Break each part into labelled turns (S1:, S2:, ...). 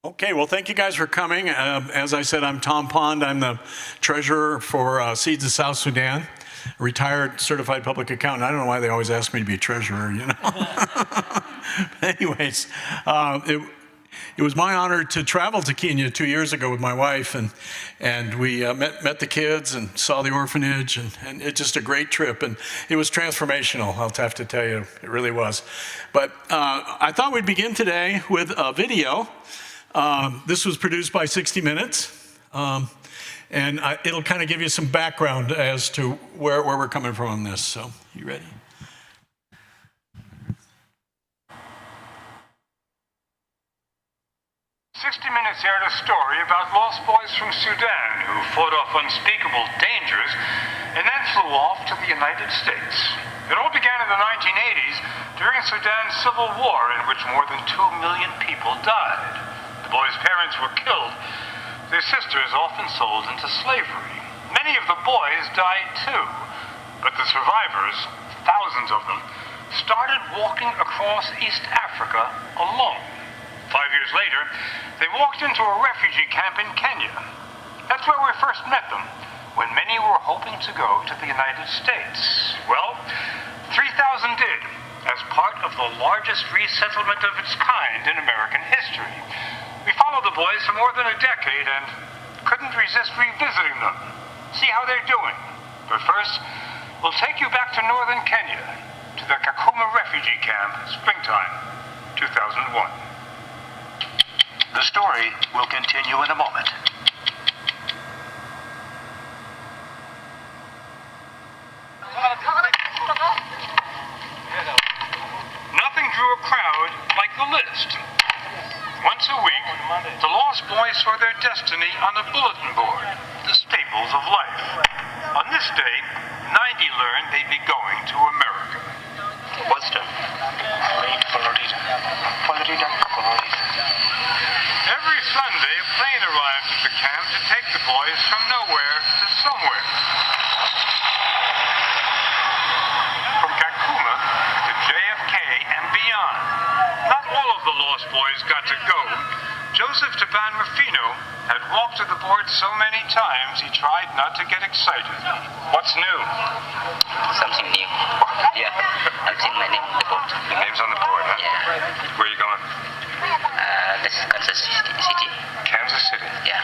S1: Okay, well, thank you guys for coming. As I said, I'm Tom Pond. I'm the treasurer for Seeds of South Sudan, retired certified public accountant. I don't know why they always ask me to be treasurer, you know. Anyways, it was my honor to travel to Kenya 2 years ago with my wife, and we met the kids and saw the orphanage, and it's just a great trip, and it was transformational, I'll have to tell you, it really was. But I thought we'd begin today with a video. This was produced by 60 Minutes, and it'll kind of give you some background as to where we're coming from on this. So, you ready?
S2: 60 Minutes aired a story about lost boys from Sudan who fought off unspeakable dangers and then flew off to the United States. It all began in the 1980s during Sudan's civil war, in which more than 2 million people died. The boys' parents were killed, their sisters often sold into slavery. Many of the boys died too, but the survivors, thousands of them, started walking across East Africa alone. 5 years later, they walked into a refugee camp in Kenya. That's where we first met them, when many were hoping to go to the United States. Well, 3,000 did, as part of the largest resettlement of its kind in American history. We followed the boys for more than a decade and couldn't resist revisiting them, see how they're doing. But first, we'll take you back to northern Kenya, to the Kakuma refugee camp, springtime 2001. The story will continue in a moment. Nothing drew a crowd like the list. Once a week, the lost boys saw their destiny on a bulletin board, the staples of life. On this day, 90 learned they'd be going to America. Boulder. Every Sunday, a plane arrived at the camp to take the boys from nowhere to somewhere. From Kakuma to JFK and beyond. Not all of the lost boys got to go. Joseph Taban Rufino had walked to the board so many times he tried not to get excited. What's new?
S3: Something new. Yeah, I've seen my name on the board.
S2: Your name's on the board, huh?
S3: Yeah.
S2: Where are you going?
S3: This is Kansas City.
S2: Kansas City?
S3: Yeah.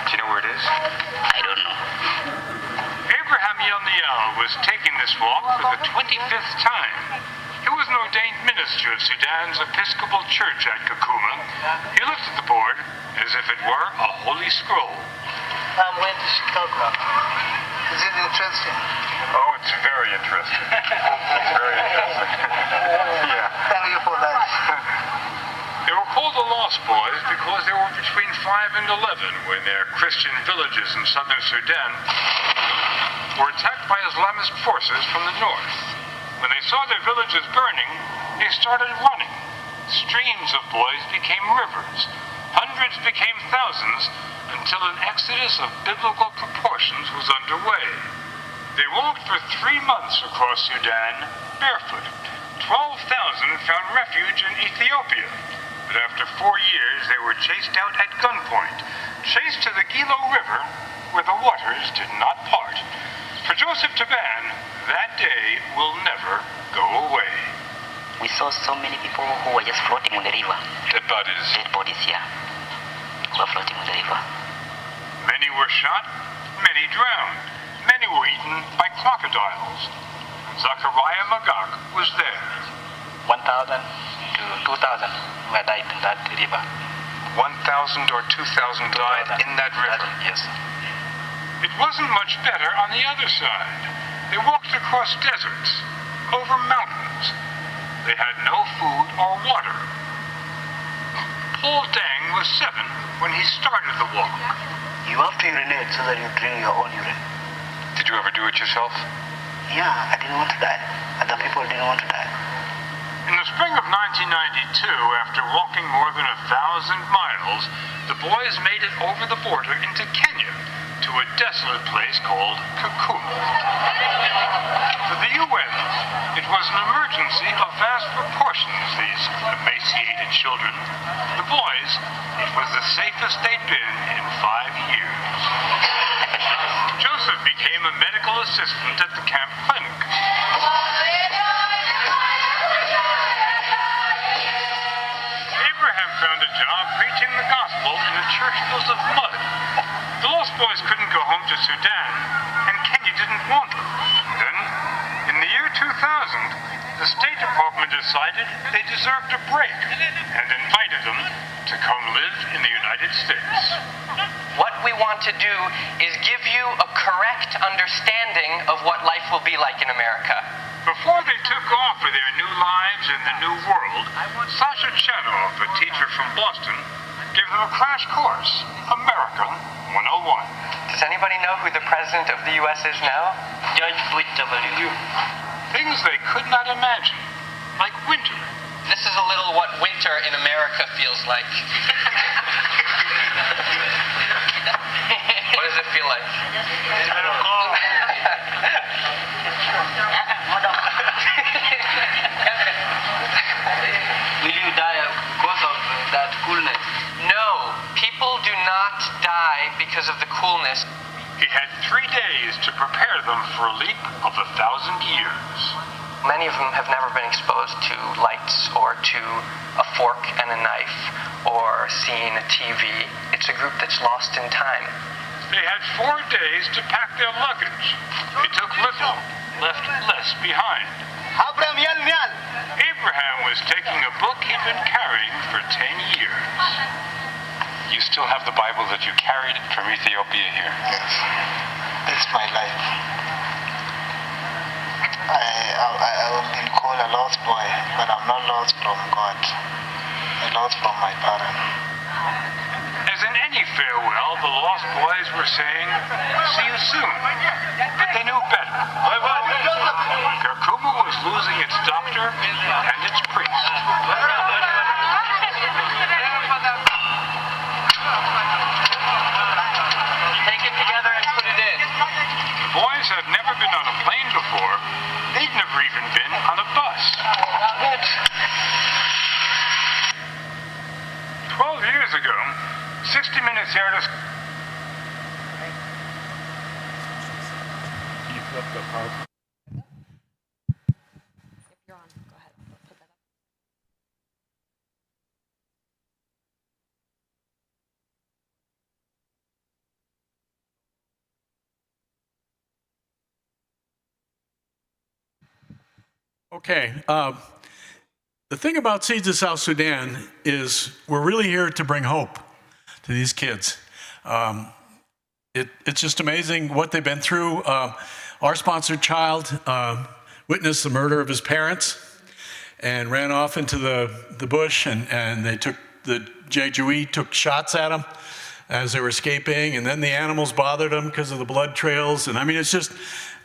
S2: Do you know where it is?
S3: I don't know.
S2: Abraham Yelniel was taking this walk for the 25th time. He was an ordained minister of Sudan's Episcopal Church at Kakuma. He looked at the board as if it were a holy scroll.
S4: I'm going to Chicago. Is it interesting?
S2: Oh, it's very interesting. It's very interesting. Yeah.
S4: Thank you for that.
S2: They were called the Lost Boys because they were between 5 and 11 when their Christian villages in southern Sudan were attacked by Islamist forces from the north. When they saw their villages burning, they started running. Streams of boys became rivers. Hundreds became thousands until an exodus of biblical proportions was underway. They walked for 3 months across Sudan barefoot. 12,000 found refuge in Ethiopia. But after 4 years, they were chased out at gunpoint, chased to the Gilo River, where the waters did not part. For Joseph Taban, that day will never go away.
S3: We saw so many people who were just floating on the river.
S2: Dead bodies.
S3: Dead bodies, yeah. Who were floating on the river.
S2: Many were shot, many drowned. Many were eaten by crocodiles. Zachariah Magak was there.
S5: 1,000 to 2,000 were died in that river.
S2: 1,000 or 2,000 died in that river.
S5: Yes.
S2: It wasn't much better on the other side. They walked across deserts, over mountains. They had no food or water. Paul Dang was 7 when he started the walk.
S4: You have to urinate so that you drink your own urine.
S2: Did you ever do it yourself?
S4: Yeah, I didn't want to die. Other people didn't want to die.
S2: In the spring of 1992, after walking more than 1,000 miles, the boys made it over the border into Kenya. to a desolate place called Khartoum. For the UN, it was an emergency of vast proportions, these emaciated children. The boys, it was the safest they'd been in 5 years. Joseph became a medical assistant at the camp clinic. Abraham found a job preaching the gospel in a church built of mud. The lost boys couldn't go home to Sudan, and Kenya didn't want them. Then, in the year 2000, the State Department decided they deserved a break and invited them to come live in the United States.
S6: What we want to do is give you a correct understanding of what life will be like in America.
S2: Before they took off for their new lives in the new world, Sasha Chanoff, a teacher from Boston, gave them a crash course, America 101.
S6: Does anybody know who the president of the U.S. is now?
S5: George W.
S2: Things they could not imagine, like winter.
S6: This is a little what winter in America feels like. What does it feel like?
S5: It's very cold. Will you die because of that coolness?
S6: No, people do not die because of the coolness.
S2: He had 3 days to prepare them for a leap of 1,000 years.
S6: Many of them have never been exposed to lights or to a fork and a knife or seen a TV. It's a group that's lost in time.
S2: They had 4 days to pack their luggage. They took little, left less behind. Abraham was taking a book he'd been carrying for 10 years. You still have the Bible that you carried from Ethiopia here?
S7: Yes, it's my life. I've been called a lost boy, but I'm not lost from God. I'm lost from my parents.
S2: As in any farewell, the lost boys were saying, "See you soon." But they knew better. Khartoum was losing its doctor and its priest.
S6: Take it together and put it in.
S2: The boys had never been on a plane before. They'd never even been on a bus. 12 years ago, 60 Minutes aired a...
S8: You're on. Go ahead. Put that up.
S1: Okay. The thing about Seeds of South Sudan is we're really here to bring hope to these kids. It's just amazing what they've been through. Our sponsored child witnessed the murder of his parents and ran off into the bush, and they took the Jejuit took shots at him as they were escaping, and then the animals bothered him because of the blood trails. And I mean, it's just,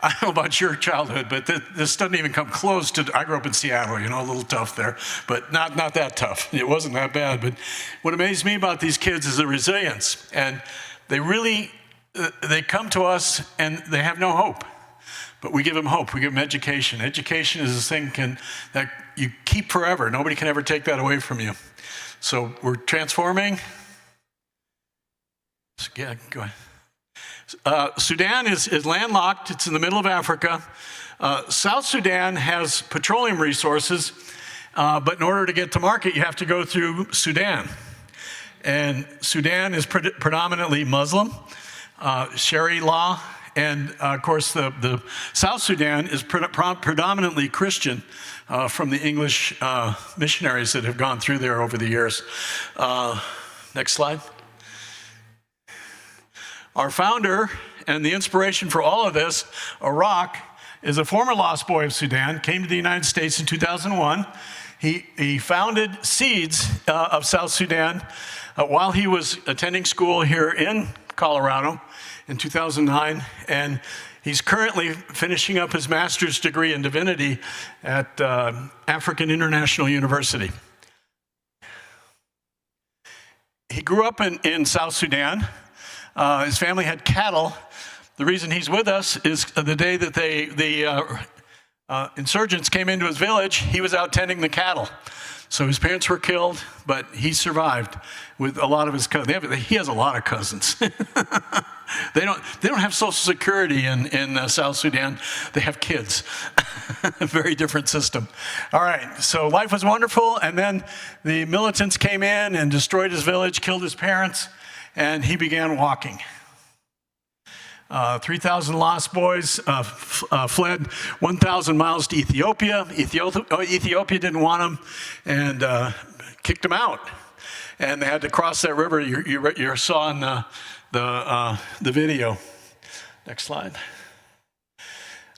S1: I don't know about your childhood, but this doesn't even come close to, I grew up in Seattle, you know, a little tough there, but not that tough. It wasn't that bad. But what amazed me about these kids is the resilience. And they really, they come to us and they have no hope. But we give them hope. We give them education. Education is this thing that you keep forever. Nobody can ever take that away from you. So we're transforming. Yeah, go ahead. Sudan is landlocked. It's in the middle of Africa. South Sudan has petroleum resources, but in order to get to market, you have to go through Sudan. And Sudan is predominantly Muslim, Sharia law, and of course the South Sudan is predominantly Christian from the English missionaries that have gone through there over the years. Next slide. Our founder and the inspiration for all of this, Iraq, is a former lost boy of Sudan, came to the United States in 2001. He founded Seeds of South Sudan while he was attending school here in Colorado in 2009, and he's currently finishing up his master's degree in divinity at African International University. He grew up in South Sudan. His family had cattle. The reason he's with us is the day that the insurgents came into his village, he was out tending the cattle. So his parents were killed, but he survived with a lot of his cousins. He has a lot of cousins. They don't have Social Security in South Sudan. They have kids. A very different system. All right, so life was wonderful, and then the militants came in and destroyed his village, killed his parents, and he began walking. 3,000 lost boys fled 1,000 miles to Ethiopia. Ethiopia didn't want them and kicked them out. And they had to cross that river you saw in the video. Next slide.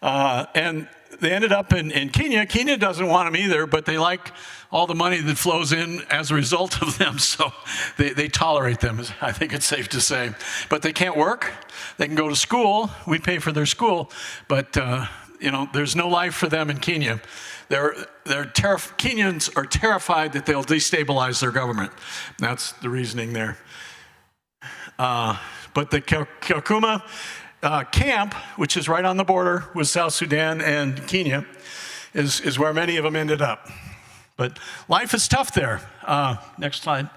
S1: And they ended up in Kenya. Kenya doesn't want them either, but they like all the money that flows in as a result of them, so they tolerate them, I think it's safe to say. But they can't work. They can go to school. We pay for their school, but there's no life for them in Kenya. Kenyans are terrified that they'll destabilize their government. That's the reasoning there. But the Kakuma camp, which is right on the border with South Sudan and Kenya, is where many of them ended up. But life is tough there. Next slide.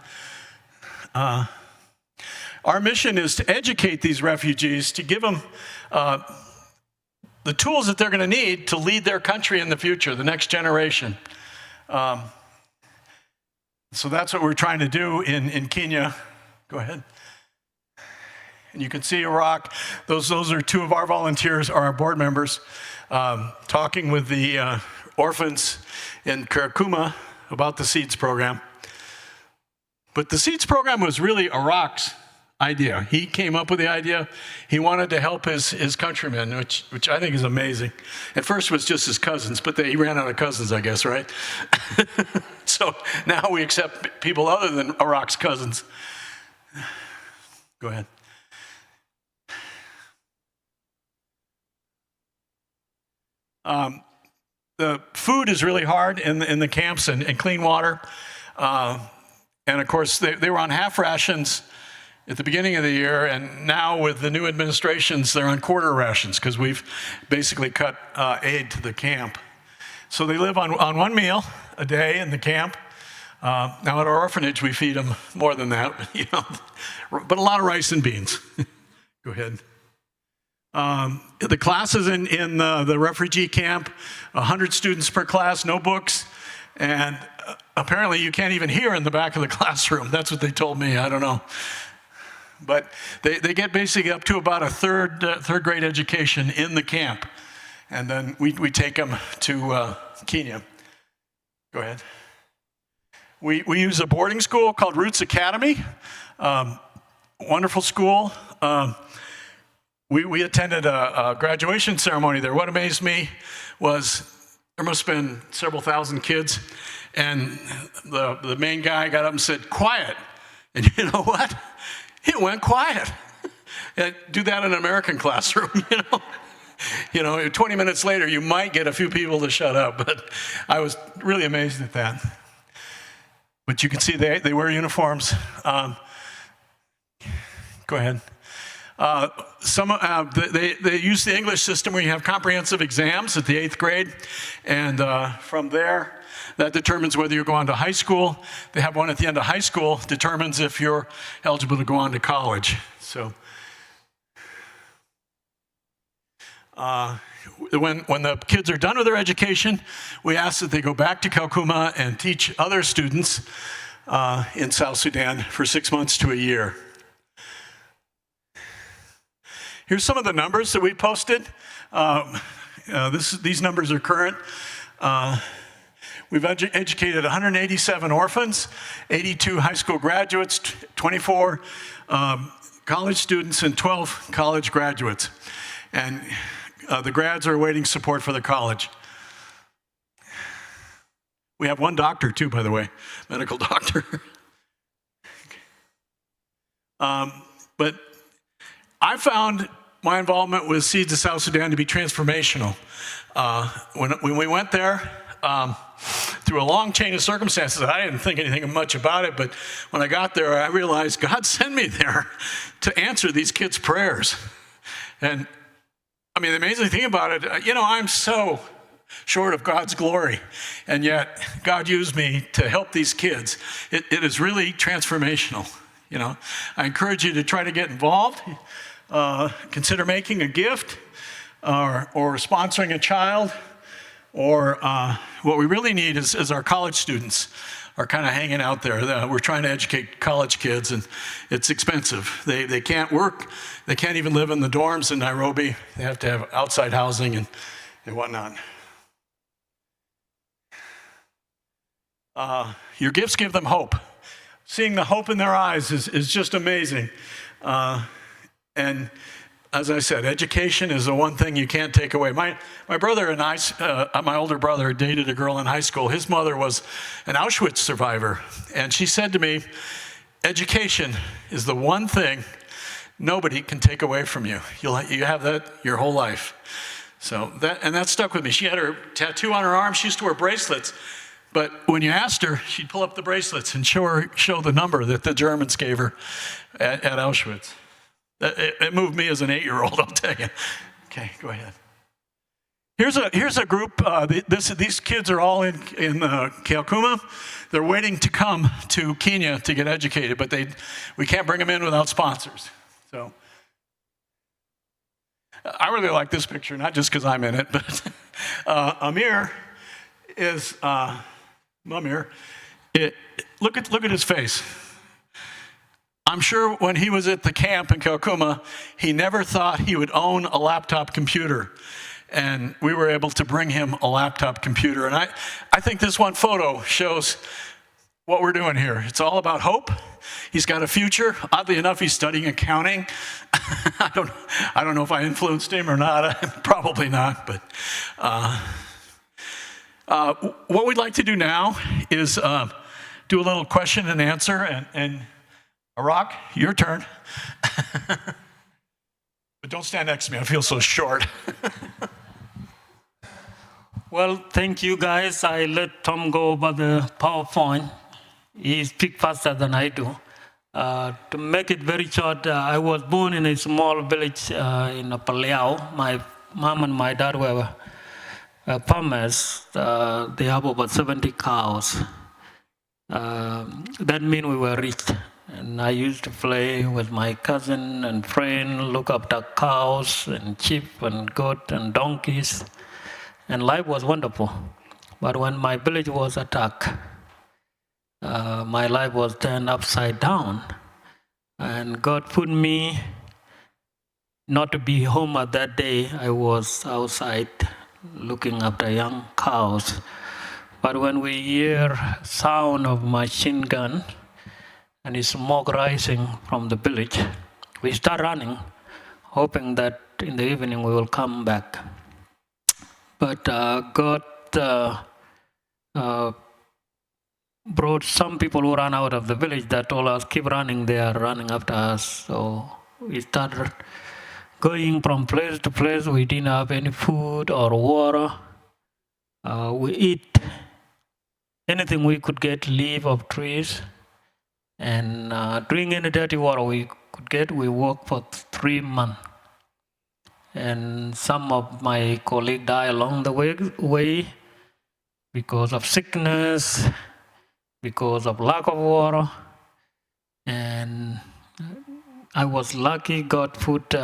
S1: Our mission is to educate these refugees, to give them the tools that they're going to need to lead their country in the future, the next generation. So that's what we're trying to do in Kenya. Go ahead. And you can see Iraq. Those are two of our volunteers, our board members, talking with the orphans in Kakuma about the SEEDS program. But the SEEDS program was really Iraq's idea. He came up with the idea. He wanted to help his countrymen, which I think is amazing. At first it was just his cousins, but he ran out of cousins, I guess, right? So now we accept people other than Iraq's cousins. Go ahead. The food is really hard in the camps and clean water. And of course, they were on half rations at the beginning of the year, and now with the new administrations, they're on quarter rations because we've basically cut aid to the camp. So they live on one meal a day in the camp. Now at our orphanage, we feed them more than that, but a lot of rice and beans. Go ahead. The classes in the refugee camp, 100 students per class, no books, and apparently you can't even hear in the back of the classroom. That's what they told me. I don't know. But they get basically up to about a third grade education in the camp, and then we take them to Kenya. Go ahead. We use a boarding school called Roots Academy. Wonderful school. We attended a graduation ceremony there. What amazed me was there must have been several thousand kids, and the main guy got up and said, "Quiet." And you know what? It went quiet. Do that in an American classroom, 20 minutes later, you might get a few people to shut up, but I was really amazed at that. But you can see they wear uniforms. Go ahead. They use the English system where you have comprehensive exams at the 8th grade, and from there, that determines whether you're going to high school. They have one at the end of high school, determines if you're eligible to go on to college. So when the kids are done with their education, we ask that they go back to Kakuma and teach other students in South Sudan for 6 months to a year. Here's some of the numbers that we posted. These numbers are current. We've educated 187 orphans, 82 high school graduates, 24 college students, and 12 college graduates. And the grads are awaiting support for the college. We have one doctor too, by the way, medical doctor. But I found my involvement with Seeds of South Sudan to be transformational. When we went there, through a long chain of circumstances, I didn't think anything much about it, but when I got there, I realized God sent me there to answer these kids' prayers. And I mean, the amazing thing about it, I'm so short of God's glory, and yet God used me to help these kids. It is really transformational. I encourage you to try to get involved. Consider making a gift or sponsoring a child. Or what we really need is our college students are kind of hanging out there. We're trying to educate college kids, and it's expensive. They can't work. They can't even live in the dorms in Nairobi. They have to have outside housing and whatnot. Your gifts give them hope. Seeing the hope in their eyes is just amazing. And as I said, education is the one thing you can't take away. My brother and I, my older brother, dated a girl in high school. His mother was an Auschwitz survivor. And she said to me, education is the one thing nobody can take away from you. You have that your whole life. So that stuck with me. She had her tattoo on her arm. She used to wear bracelets. But when you asked her, she'd pull up the bracelets and show the number that the Germans gave her at Auschwitz. It moved me as an 8-year-old, I'll tell you. Okay, go ahead. Here's a group. These kids are all in Kakuma. They're waiting to come to Kenya to get educated, but we can't bring them in without sponsors. So I really like this picture, not just because I'm in it, but Amir is Mamir. Look at his face. I'm sure when he was at the camp in Kakuma, he never thought he would own a laptop computer. And we were able to bring him a laptop computer. And I think this one photo shows what we're doing here. It's all about hope. He's got a future. Oddly enough, he's studying accounting. I don't know if I influenced him or not. Probably not. But what we'd like to do now is do a little question and answer. And Arak, your turn. But don't stand next to me. I feel so short.
S9: Well, thank you guys. I let Tom go over the PowerPoint. He speaks faster than I do. To make it very short, I was born in a small village in Paleau. My mom and my dad were farmers. They have about 70 cows. That means we were rich. And I used to play with my cousin and friend, look after cows and sheep and goat and donkeys. And life was wonderful. But when my village was attacked, my life was turned upside down. And God put me not to be home at that day. I was outside looking after young cows. But when we hear sound of machine gun and the smoke rising from the village, we start running, hoping that in the evening we will come back. But God brought some people who ran out of the village that told us, keep running, they are running after us. So we started going from place to place. We didn't have any food or water. We eat anything we could get, leaf of trees. And drink any dirty water we could get. We worked for 3 months. And some of my colleagues died along the way because of sickness, because of lack of water. And I was lucky God put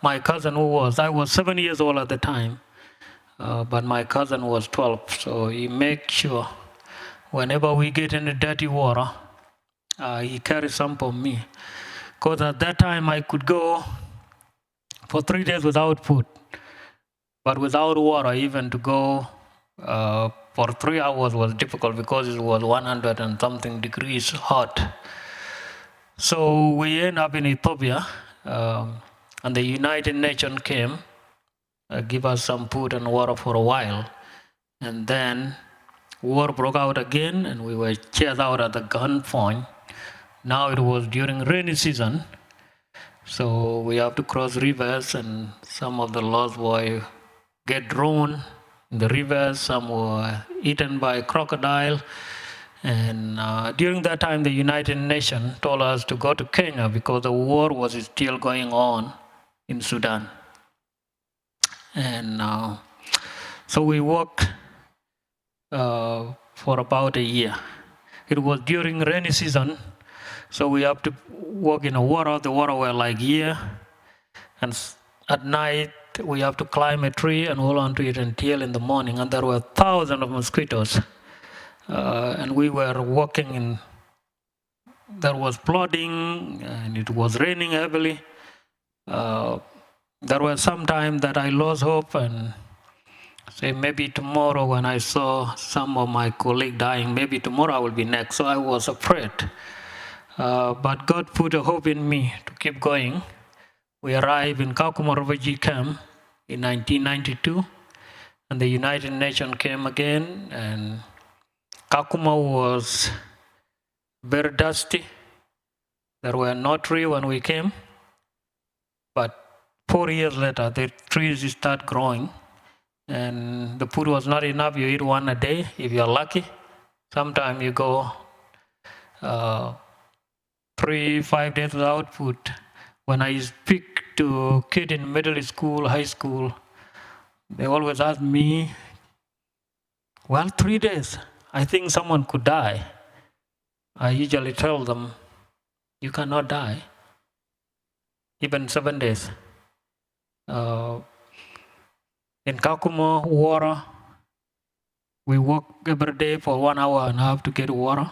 S9: my cousin I was 7 years old at the time, but my cousin was 12. So he made sure whenever we get in the dirty water, he carried some for me. Because at that time I could go for 3 days without food, but without water. Even to go for 3 hours was difficult because it was 100 and something degrees hot. So we ended up in Ethiopia, and the United Nations came, give us some food and water for a while. And then war broke out again, and we were chased out at the gunpoint. Now it was during rainy season, so we have to cross rivers, and some of the lost boys get drowned in the rivers, some were eaten by crocodile. And during that time, the United Nations told us to go to Kenya because the war was still going on in Sudan. And so we walked for about a year. It was during rainy season, so we have to walk in the water. The water were like here, and at night we have to climb a tree and hold on to it until in the morning. And there were thousands of mosquitoes, and we were walking in. There was flooding, and it was raining heavily. There was some time that I lost hope and say maybe tomorrow, when I saw some of my colleagues dying, maybe tomorrow I will be next. So I was afraid. But God put a hope in me to keep going. We arrived in Kakuma refugee camp in 1992, and the United Nations came again, and Kakuma was very dusty. There were no trees when we came, but 4 years later, the trees start growing. And the food was not enough. You eat one a day if you're lucky. Sometimes you go 3-5 days without food. When I speak to kids in middle school, high school, they always ask me, well, 3 days, I think someone could die. I usually tell them, you cannot die. Even 7 days. In Kakuma, water, we walk every day for 1 hour and a half to get water.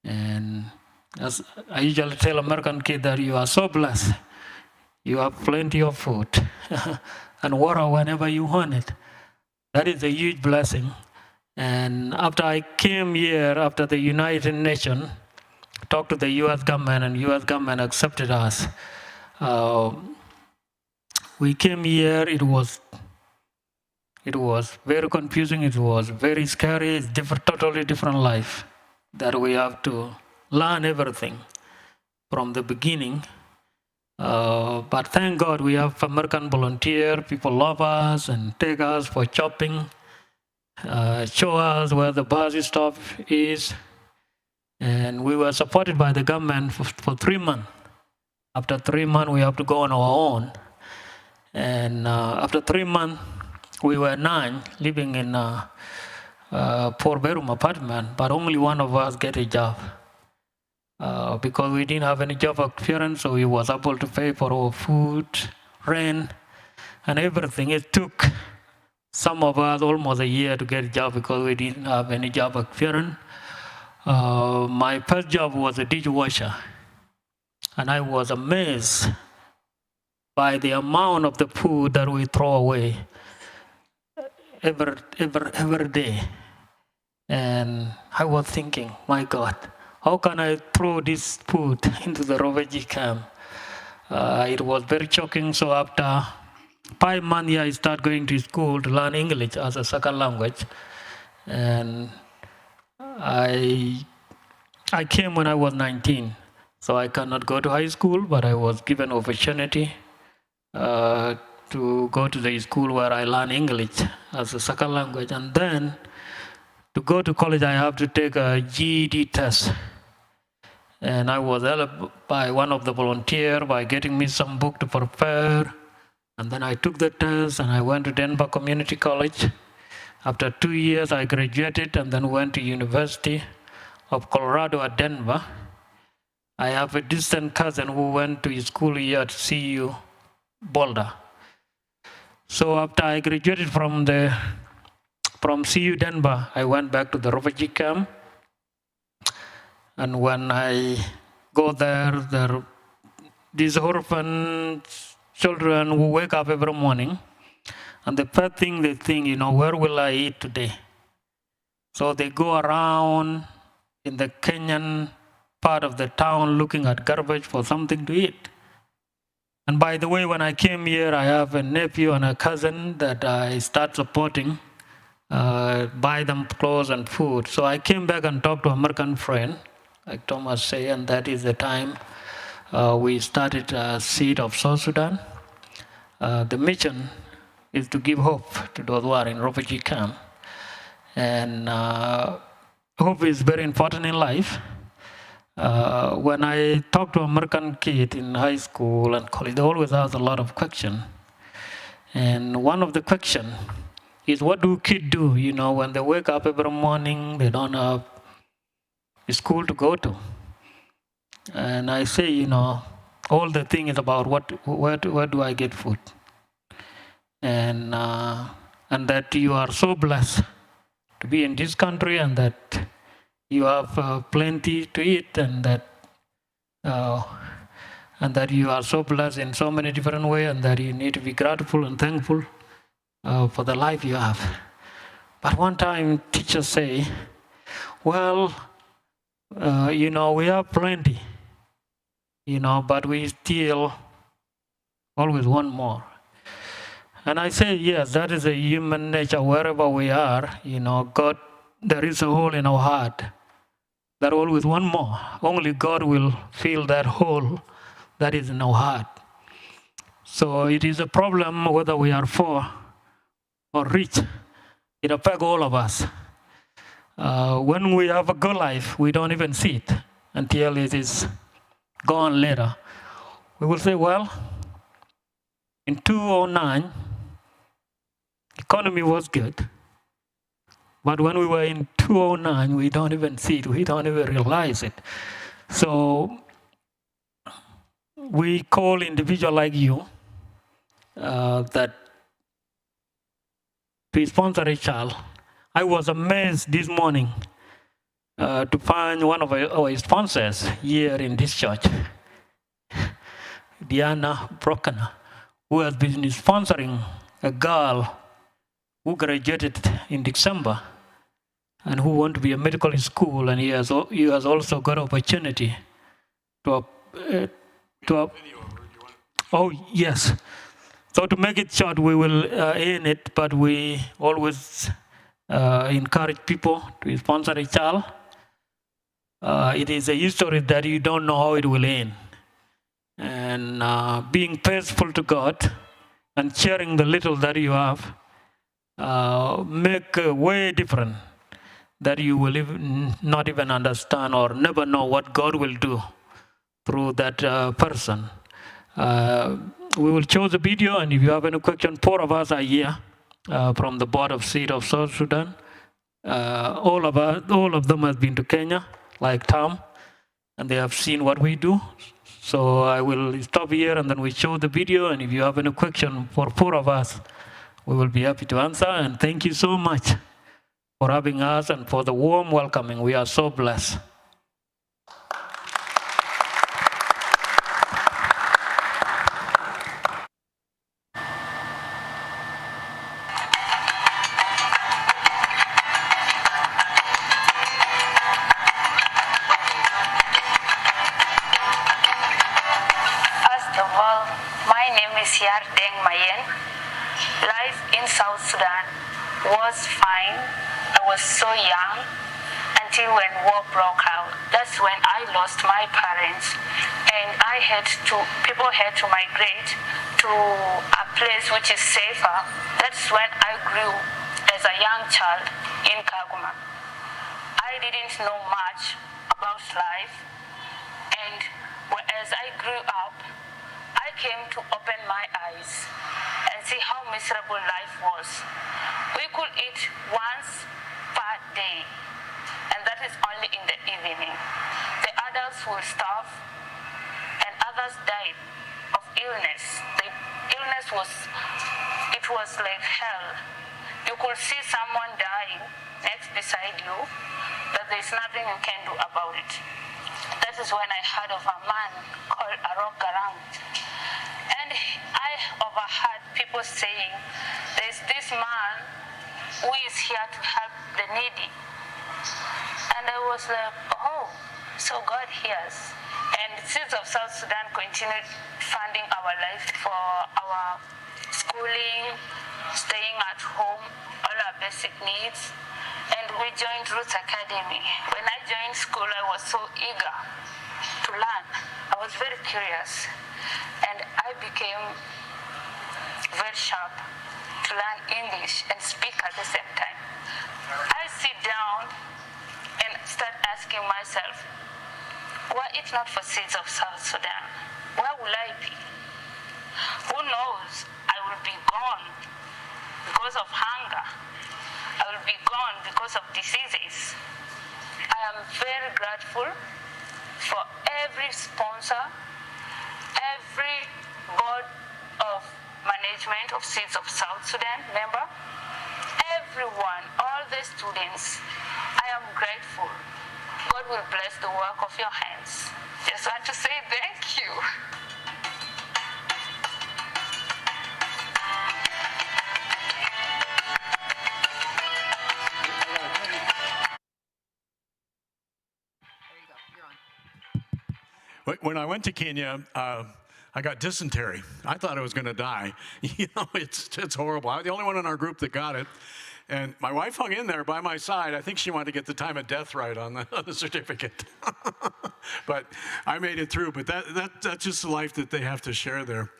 S9: And as I usually tell American kids that you are so blessed. You have plenty of food and water whenever you want it. That is a huge blessing. And after I came here, after the United Nations talked to the U.S. government, and U.S. government accepted us, we came here. It was very confusing. It was very scary. It's totally different life that we have to learn everything from the beginning. But thank God we have American volunteer. People love us and take us for shopping, show us where the bus stop is. And we were supported by the government for 3 months. After 3 months, we have to go on our own. And after 3 months, we were 9 living in a 4-bedroom apartment, but only one of us get a job. Because we didn't have any job experience, so we was able to pay for our food, rent, and everything. It took some of us almost a year to get a job because we didn't have any job experience. My first job was a dishwasher, and I was amazed by the amount of the food that we throw away every day. And I was thinking, my God, how can I throw this food into the refugee camp? It was very shocking. So after 5 months, I started going to school to learn English as a second language. And I came when I was 19, so I cannot go to high school, but I was given opportunity to go to the school where I learn English as a second language. And then to go to college, I have to take a GED test. And I was helped by one of the volunteers by getting me some book to prepare. And then I took the test and I went to Denver Community College. After 2 years, I graduated and then went to University of Colorado at Denver. I have a distant cousin who went to school here at CU Boulder. So after I graduated from CU Denver, I went back to the refugee camp. And when I go there these orphan children who wake up every morning, and the first thing they think, where will I eat today? So they go around in the Kenyan part of the town looking at garbage for something to eat. And by the way, when I came here, I have a nephew and a cousin that I start supporting, buy them clothes and food. So I came back and talked to American friend, like Thomas say, and that is the time we started Seed of South Sudan. The mission is to give hope to those who are in refugee camp. And hope is very important in life. When I talk to American kids in high school and college, they always ask a lot of questions. And one of the questions is, what do kids do, when they wake up every morning, they don't have school to go to? And I say, all the thing is about where do I get food? And that you are so blessed to be in this country, and that you have plenty to eat, and that you are so blessed in so many different ways, and that you need to be grateful and thankful for the life you have. But one time teachers say, well, we have plenty, but we still always want more. And I say, yes, that is a human nature. Wherever we are, God, there is a hole in our heart that always want more. Only God will fill that hole that is in our heart. So it is a problem whether we are poor or rich. It affects all of us. When we have a good life, we don't even see it until it is gone later. We will say, well, in 2009, economy was good. But when we were in 2009, we don't even see it. We don't even realize it. So we call individuals like you that to sponsor a child. I was amazed this morning to find one of our sponsors here in this church, Diana Brockner, who has been sponsoring a girl who graduated in December and who wants to be a medical school, and he has also got opportunity to oh yes. So to make it short, we will end it, but we always encourage people to sponsor a child. It is a history that you don't know how it will end. And being faithful to God and sharing the little that you have make a way different that you will not even understand or never know what God will do through that person. We will show the video, and if you have any question, 4 of us are here from the board of Synod of South Sudan. All of them have been to Kenya, like Tom, and they have seen what we do. So I will stop here, and then we show the video, and if you have any question for 4 of us, we will be happy to answer. And thank you so much for having us and for the warm welcoming. We are so blessed.
S4: First of all, my name is Yar Deng Mayen. Life in South Sudan was fine. I was so young until when war broke out. That's when I lost my parents, and people had to migrate to a place which is safer. That's when I grew as a young child in Kaguma. I didn't know much about life, and as I grew up, I came to open my eyes and see how miserable life was. We could eat once per day, and that is only in the evening. The adults will starve, and others died of illness. The illness was like hell. You could see someone dying next beside you, but there's nothing you can do about it. That is when I heard of a man called Arok Garang. And I overheard people saying, there's this man who is here to help the needy. And I was like, oh, so God hears. And Seeds of South Sudan continued funding our life for our schooling, staying at home, all our basic needs. And we joined Roots Academy. When I joined school, I was so eager to learn. I was very curious. And I became very sharp to learn English and speak at the same time. I sit down and start asking myself, were it not for Seeds of South Sudan, where will I be? Who knows? I will be gone because of hunger. I will be gone because of diseases. I am very grateful for every sponsor, every board of management of Seeds of South Sudan member, everyone, all the students. I am grateful. God will bless the work of your hands. Just want to say thank you.
S8: There you go. You're on.
S1: When I went to Kenya, I got dysentery. I thought I was going to die. You know, it's horrible. I'm the only one in our group that got it. And my wife hung in there by my side. I think she wanted to get the time of death right on the certificate. But I made it through. But that's just the life that they have to share there.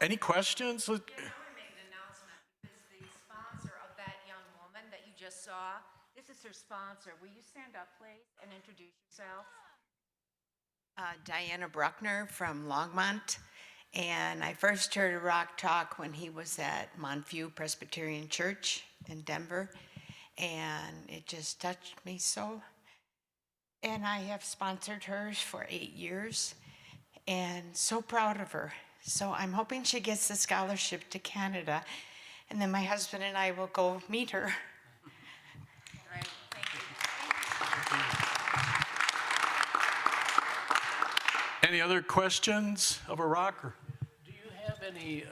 S1: Any questions?
S10: Yeah, I want to make an announcement because the sponsor of that young woman that you just saw, this is her sponsor. Will you stand up, please, and introduce yourself?
S11: Diana Bruckner from Longmont, and I first heard of Rock Talk when he was at Montview Presbyterian Church in Denver, and it just touched me so. And I have sponsored her for 8 years, and so proud of her. So I'm hoping she gets the scholarship to Canada, and then my husband and I will go meet her.
S10: All right, thank you.
S1: Any other questions of Iraq?
S12: Do you have any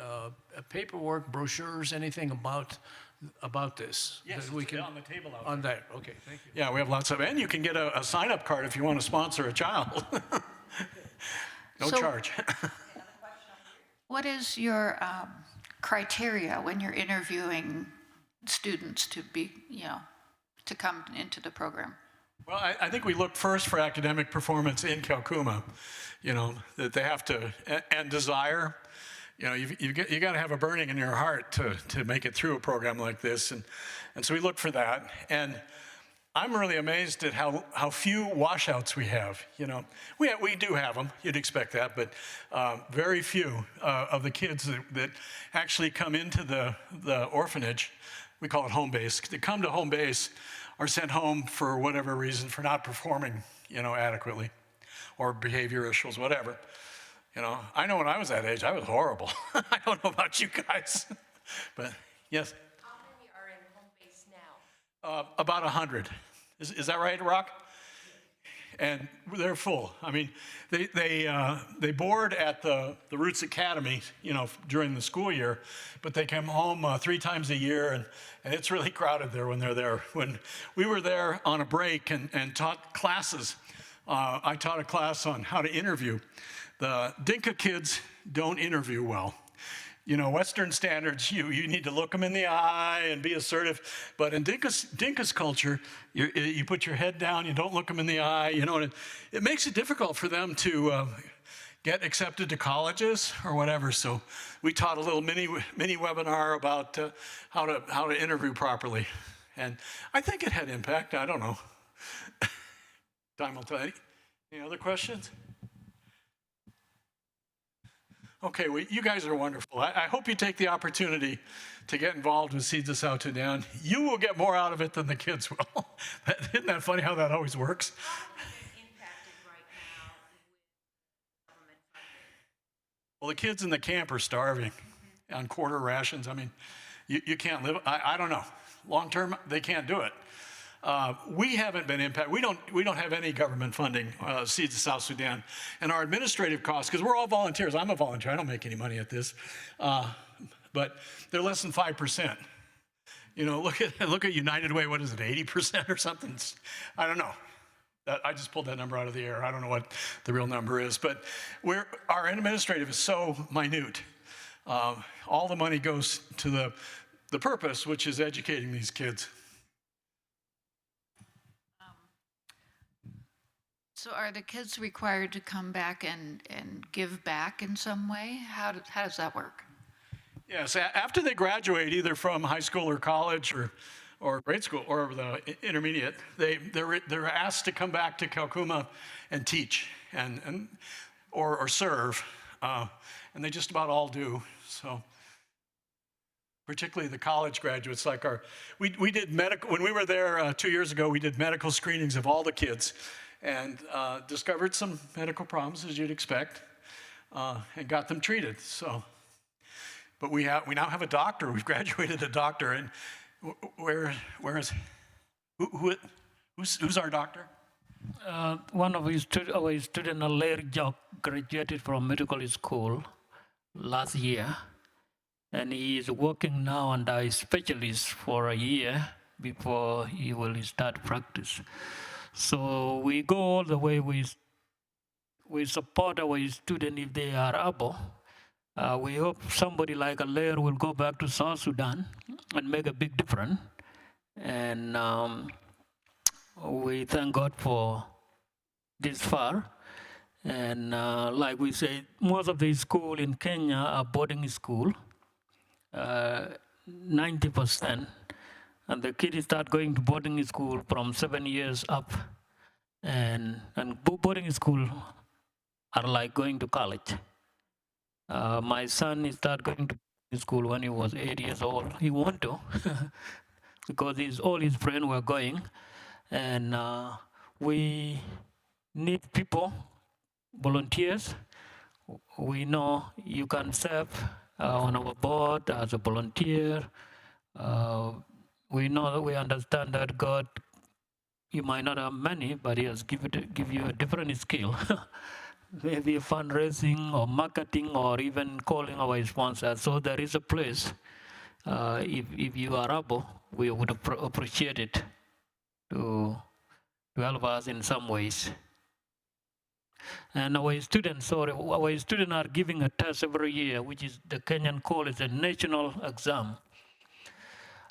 S12: paperwork, brochures, anything about this?
S1: Yes,
S12: that we
S1: it's
S12: can,
S1: on the table out
S12: on
S1: there.
S12: that, okay, thank you.
S1: Yeah, we have lots of, and you can get a sign-up card if you want to sponsor a child. No
S13: So-
S1: charge.
S13: What is your criteria when you're interviewing students to be, to come into the program?
S1: Well, I think we look first for academic performance in Kakuma, that they have to, and desire. You got to have a burning in your heart to make it through a program like this. And so we look for that. And I'm really amazed at how few washouts we have. We do have them. You'd expect that, but very few of the kids that actually come into the orphanage, we call it home base, they come to home base, are sent home for whatever reason, for not performing, adequately, or behavior issues, whatever. I know when I was that age, I was horrible. I don't know about you guys, but yes.
S10: How many are in home base now?
S1: About 100. Is that right, Rock? And they're full. I mean, they board at the Roots Academy, during the school year, but they come home 3 times a year, and it's really crowded there when they're there. When we were there on a break and taught classes, I taught a class on how to interview. The Dinka kids don't interview well. Western standards, you need to look them in the eye and be assertive. But in Dinka's culture, you put your head down, you don't look them in the eye, and it makes it difficult for them to get accepted to colleges or whatever. So we taught a little mini webinar about how to interview properly. And I think it had impact. I don't know. Time will tell. Any other questions? Okay, well, you guys are wonderful. I hope you take the opportunity to get involved with Seeds of South Sudan. You will get more out of it than the kids will. Isn't that funny how that always works?
S10: How have you been impacted right now with government funding?
S1: Well, the kids in the camp are starving on quarter rations. I mean, you can't live. I don't know. Long term, they can't do it. We haven't been impacted. We don't have any government funding, Seeds of South Sudan. And our administrative costs, because we're all volunteers. I'm a volunteer. I don't make any money at this. But they're less than 5%. Look at United Way. What is it, 80% or something? I don't know. I just pulled that number out of the air. I don't know what the real number is. But our administrative is so minute. All the money goes to the purpose, which is educating these kids.
S13: So are the kids required to come back and give back in some way? How does that work?
S1: Yes, after they graduate, either from high school or college or grade school or the intermediate, they're asked to come back to Kakuma and teach or serve, and they just about all do. So, particularly the college graduates, like we did medical when we were there 2 years ago. We did medical screenings of all the kids, and discovered some medical problems as you'd expect, and got them treated. So. But we now have a doctor. We've graduated a doctor, and who's our doctor?
S9: One of our student, a layer job, graduated from medical school last year, and he is working now under a specialist for a year before he will start practice. So we go all the way. We support our student if they are able. We hope somebody like a layer will go back to South Sudan and make a big difference. And we thank God for this far. And like we say, most of the schools in Kenya are boarding school, 90%. And the kids start going to boarding school from 7 years up. And boarding school are like going to college. My son started going to school when he was 8 years old. He wanted to because all his friends were going. And we need people, volunteers. We know you can serve on our board as a volunteer. We know that we understand that God, you might not have money, but He has give you a different skill. Maybe fundraising or marketing or even calling our sponsors. So there is a place, if you are able, we would appreciate it to help us in some ways. And our students are giving a test every year, which is the Kenyan call is a national exam.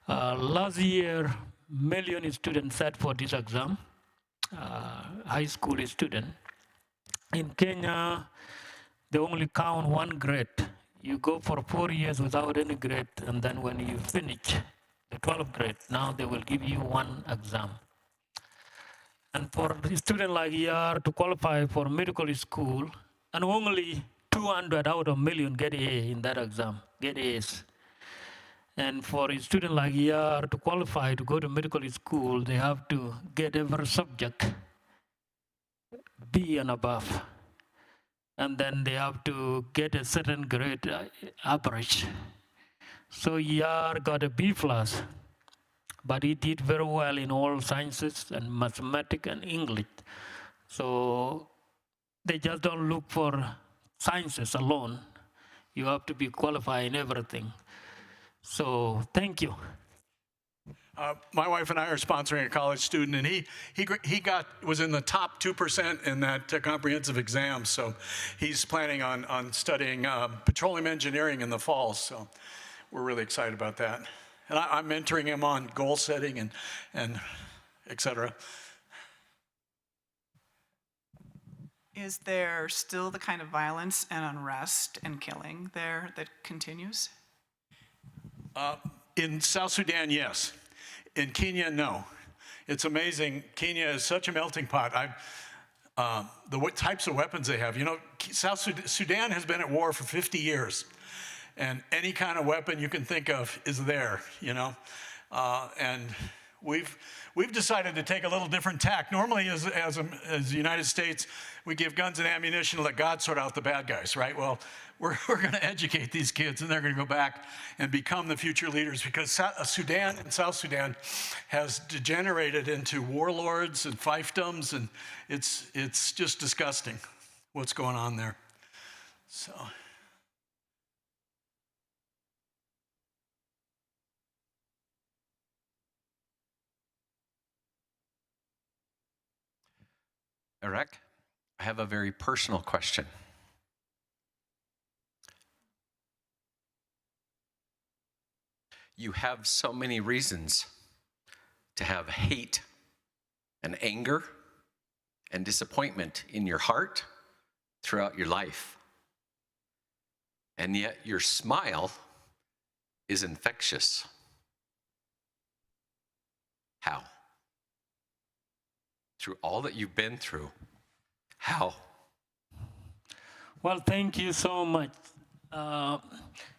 S9: Last year, million students sat for this exam, high school students. In Kenya, they only count one grade. You go for 4 years without any grade, and then when you finish the 12th grade, now they will give you one exam. And for a student like ER to qualify for medical school, and only 200 out of million get A in that exam, get A's. And for a student like ER to qualify to go to medical school, they have to get every subject B and above. And then they have to get a certain grade average. So ER got a B+, but he did very well in all sciences and mathematics and English. So they just don't look for sciences alone. You have to be qualified in everything. So thank you.
S1: My wife and I are sponsoring a college student, and he was in the top 2% in that comprehensive exam. So he's planning on studying petroleum engineering in the fall. So we're really excited about that. And I'm mentoring him on goal setting and et cetera.
S14: Is there still the kind of violence and unrest and killing there that continues?
S1: In South Sudan, yes. In Kenya, no. It's amazing. Kenya is such a melting pot. The types of weapons they have. You know, South Sudan has been at war for 50 years. And any kind of weapon you can think of is there, you know. And we've decided to take a little different tack. Normally, as the United States, we give guns and ammunition to let God sort out the bad guys, right? Well, we're going to educate these kids, and they're going to go back and become the future leaders, because Sudan and South Sudan has degenerated into warlords and fiefdoms, and it's just disgusting what's going on there. So.
S15: Eric, I have a very personal question. You have so many reasons to have hate and anger and disappointment in your heart throughout your life. And yet your smile is infectious. How? Through all that you've been through, how?
S9: Well, thank you so much.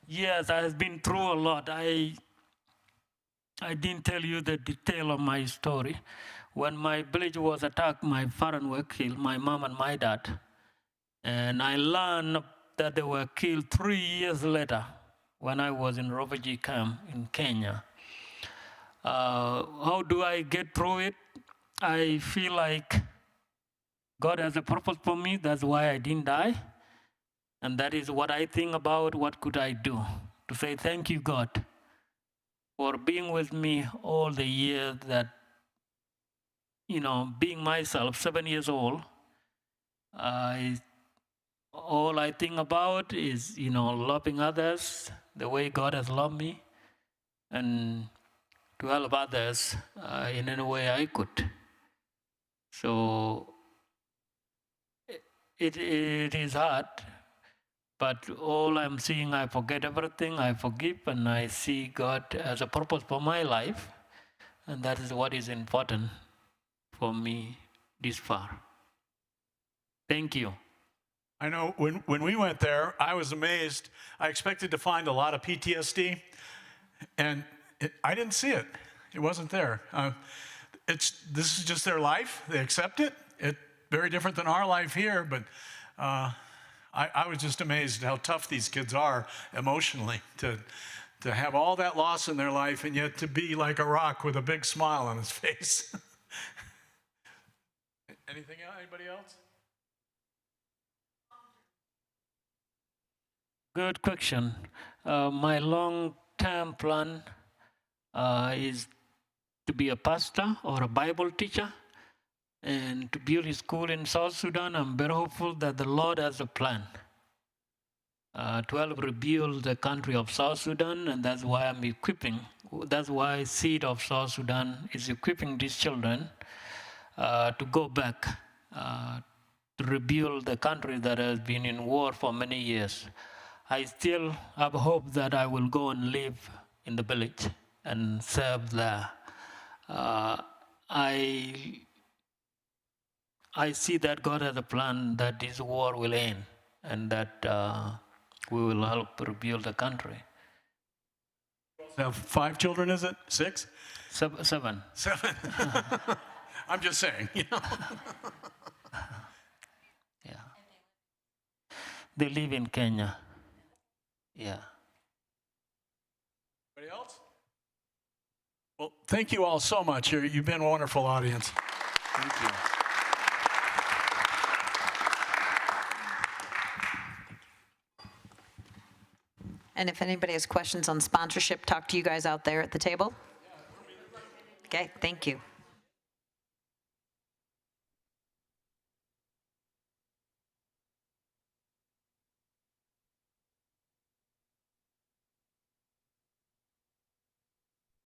S9: Yes, I have been through a lot. I didn't tell you the detail of my story. When my village was attacked, my parents were killed, my mom and my dad. And I learned that they were killed 3 years later when I was in refugee camp in Kenya. How do I get through it? I feel like God has a purpose for me. That's why I didn't die. And that is what I think about what could I do. To say thank you, God, for being with me all the years that, being myself, 7 years old, all I think about is, loving others the way God has loved me and to help others in any way I could. So it is hard, but all I'm seeing, I forget everything, I forgive, and I see God as a purpose for my life, and that is what is important for me this far. Thank you.
S1: I know when we went there, I was amazed. I expected to find a lot of PTSD, and I didn't see it. It wasn't there. This is just their life. They accept it. It's very different than our life here, but I was just amazed at how tough these kids are emotionally to have all that loss in their life and yet to be like a rock with a big smile on his face. Anything else? Anybody else?
S9: Good question. My long-term plan is to be a pastor or a Bible teacher and to build a school in South Sudan. I'm very hopeful that the Lord has a plan to help rebuild the country of South Sudan, and that's why I'm equipping. That's why Seed of South Sudan is equipping these children to go back to rebuild the country that has been in war for many years. I still have hope that I will go and live in the village and serve there. I see that God has a plan that this war will end and that we will help rebuild the country.
S1: You have 5 children, is it? 6?
S9: 7.
S1: 7. I'm just saying,
S9: Yeah. They live in Kenya. Yeah.
S1: Anybody else? Well, thank you all so much. You've been a wonderful audience.
S9: Thank you.
S8: And if anybody has questions on sponsorship, talk to you guys out there at the table. Okay, thank you.